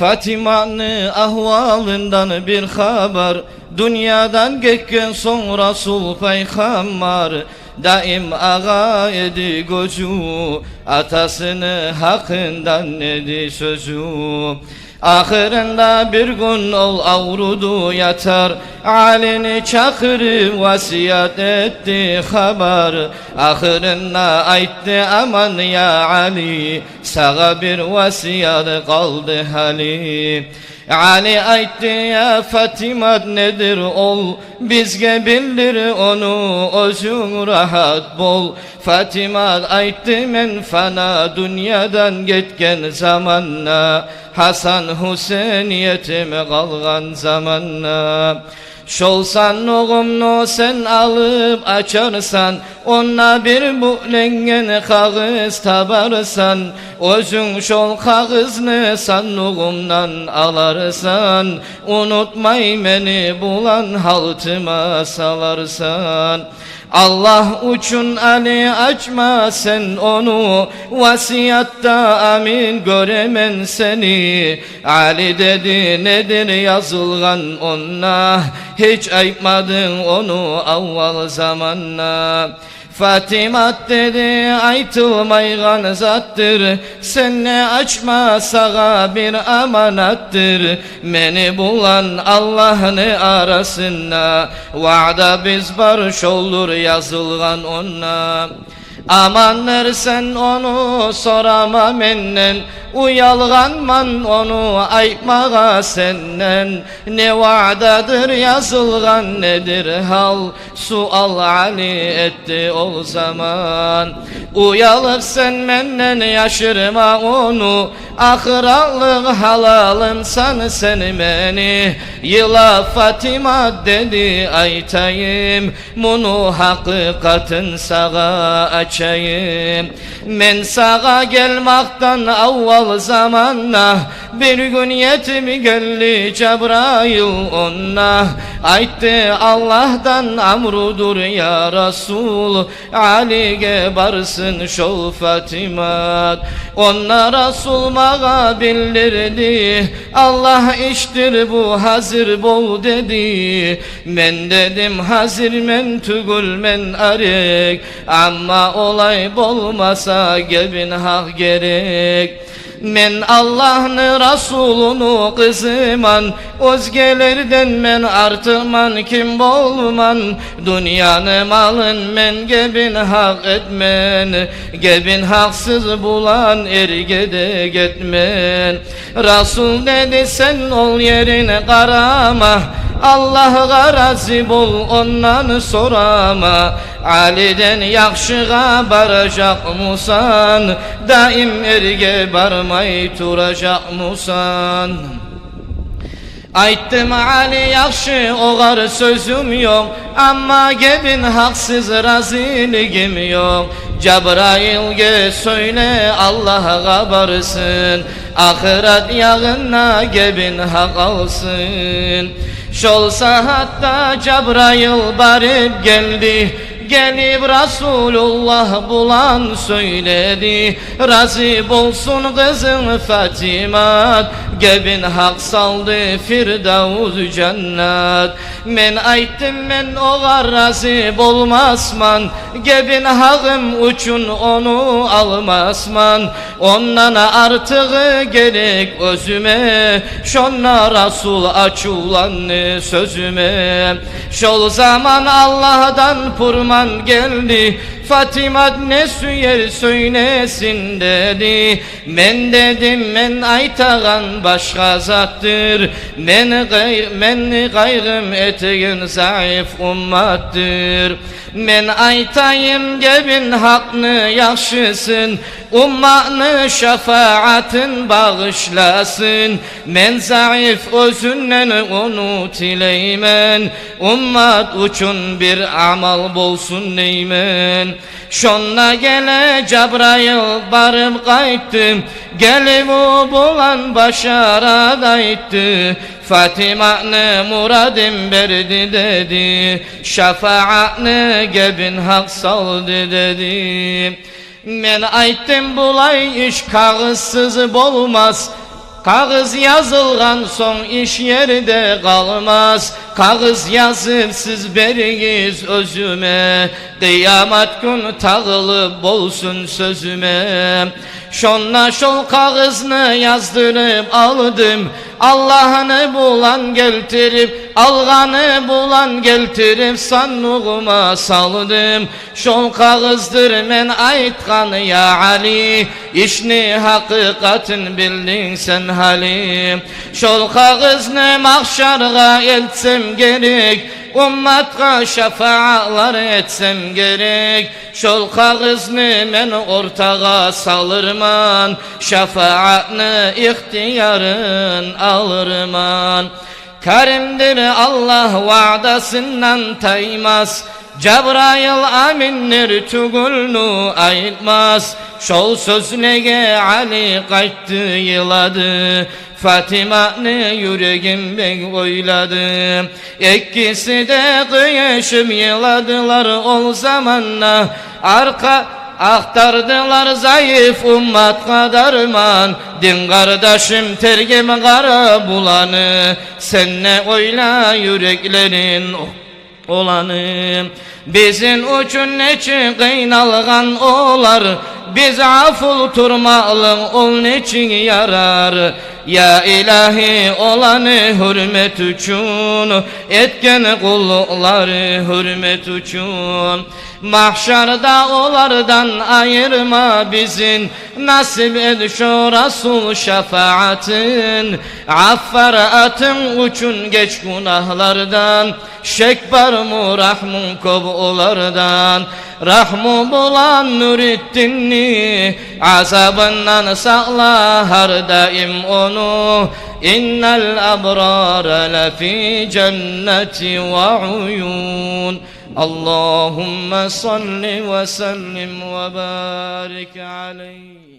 Fatima'nın ahvalından bir haber, dünyadan geçken son Resul Peygamber. Daim ağa edi gözü, atasını hakkından dedi sözü. Ahirinde bir gün ol avrudu yatar, Ali'ni çakırı vasiyet etti haber. Ahirinde aytti aman ya Ali, sağa bir vasiyet kaldı hali. Ali aytti ya Fatima nedir ol, bizge bildir onu özün rahat bol. Fatima aytti men fana dünyadan gitken zamanla, Hasan Hüseyin yetim kalgan zamanla. Şolsan oğumnu sen alıp açarsan, onna bir bulengen kağız tabarsan, özün şol kağızını sanduğumdan alarsan, unutmay beni bulan haltıma salarsan. Allah uçun Ali açma sen onu, vasiyatta amin göremen seni. Ali dedi nedir yazılgan onna, hiç ayıpmadın onu avval zamanla. Fatima dedi aytılmaygan zattır, sen ne açma sağa bir amanattır. Beni bulan Allah'ını arasında, vaada biz barış olur yazılgan onna. Amandır sen onu sorama menden, uyalganman onu aytmağa senden. Ne vaadadır yazılgan nedir hal, sual Ali etti o zaman. Uyalıp sen menden yaşırma onu, ahıralık halalımsan sen beni. Yıla Fatima dedi aytayım, bunu hakikatin sağa açayım. Men sağa gelmaktan avval zamanla, bir gün yetimi geldi Cebrail onna. Aytti Allah'tan amrudur ya Resul, Ali'ge barsın şol Fatima. Onna Resul mağa bildirdi, Allah iştir bu hazır bol dedi. Men dedim hazır men tügül men arek, ama olay bolmasa gebin hak gerek. Men Allah'ın Resulunu kızıman, özgelerden men artıman kim bolman. Dünyanı malın men gebin hak etmen, gebin haksız bulan ergede gitmen. Resul dedi sen ol yerine karama, Allah'a razı bol ondan sorama. Ali'den yakşığa baracak musan, daim erge barmay turacak musan. Ayttım Ali yakşı oğar sözüm yok, ama gebin haksız raziligim yok. Cebrail'ge söyle Allah'a barsın, ahiret yağına gebin hak alsın. Şol sahatta Cebrail barip geldi, gelip Resulullah bulan söyledi. Razı bolsun kızım Fatima, gebin hak saldı Firdevs cennet. Men ayttim men oğar razı bolmasman, gebin hağım uçun onu almasman. Ondan artığı gerek özüme, şonna Resul açulan sözüme. Şol zaman Allah'tan purman geldi, Fatima ne süyer söylesin dedi. Men dedim men aytağan başka zattır, men gayrım eteğin zayıf ummattır. Men aytayım gebin hakkını yakşısın, ummanı şefaatin bağışlasın. Men zayıf özünden onu tileymen, ummat uçun bir amal bolsun neymen. Şonna gele Cebrail barıp kayttım, gelip o bulan başara dayttı. Fatima'nı muradim berdi dedi, şefaatni gebin hak saldı dedi. Men ayttim bulay iş kağızsız bolmaz, Kağız yazılgan son iş yerde kalmaz. Kağız yazıp siz berigiz özüme, kıyamet gün tağılıp bolsun sözüme. Şonna şol kağızını yazdırıp aldım, Allah'ını bulan geltirip, alganı bulan geltirip sannuğuma saldım. Şol kağızdır men aytkan ya Ali, işni hakikatin bildin sen halim. Şol kağızını mahşarga eltsem gerek, ummatka şefaatlar etsem gerek. Şol kağızını men ortaga salırman, şefaatni ihtiyarın alırman. Karimdir Allah va'dasından taymaz, Cebrail aminler tugulnu aytmaz. Şol sözlege Ali qaytdı yıladı, Fatima'nı yüreğim ben oyladım. İkisi de kıyışım yıladılar ol zamanla, arka aktardılar zayıf ummat kadarman. Din kardeşim tergim kara bulanı, sen ne oyla yüreklerin olanı. Bizim üçün neçin kıynalgan olar, biz aful turmalım ol neçin yarar. Ya ilahi olanı hürmet üçün, etken kulları hürmet üçün. Mahşarda olardan ayırma bizin, nasip et şu Resul şefaatin. Affar atın üçün geç günahlardan, şek var mı rahmun kov olardan. Rahmu bulan müriddinni, azabından sağla her daim onu. İnnel abrara lefi cenneti ve uyun. Allahümme salli ve sellim ve barik aleyh.